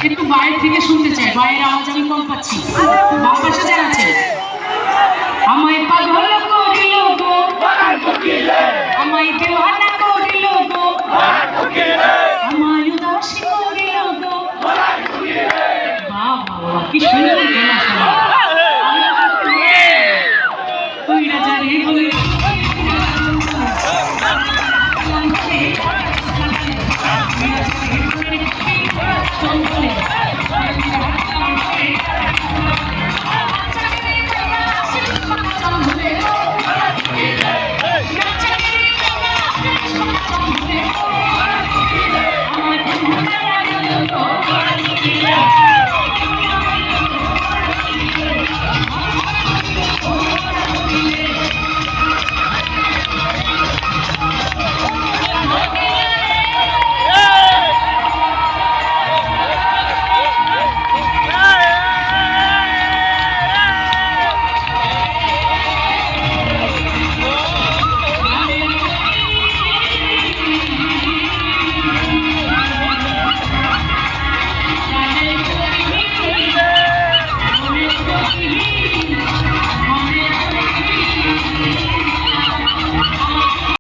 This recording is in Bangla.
একটু বাইরে থেকে শুনতে চাই, বাইরের আওয়াজ আমি কম পাচ্ছি। বাম পাশে যারা আছে, আমায় পাগল করিল গো, আমায় দেওয়ানা করিল গো, আমায় উদাসী করিল গো। বাহ বাহ, কি সুন্দর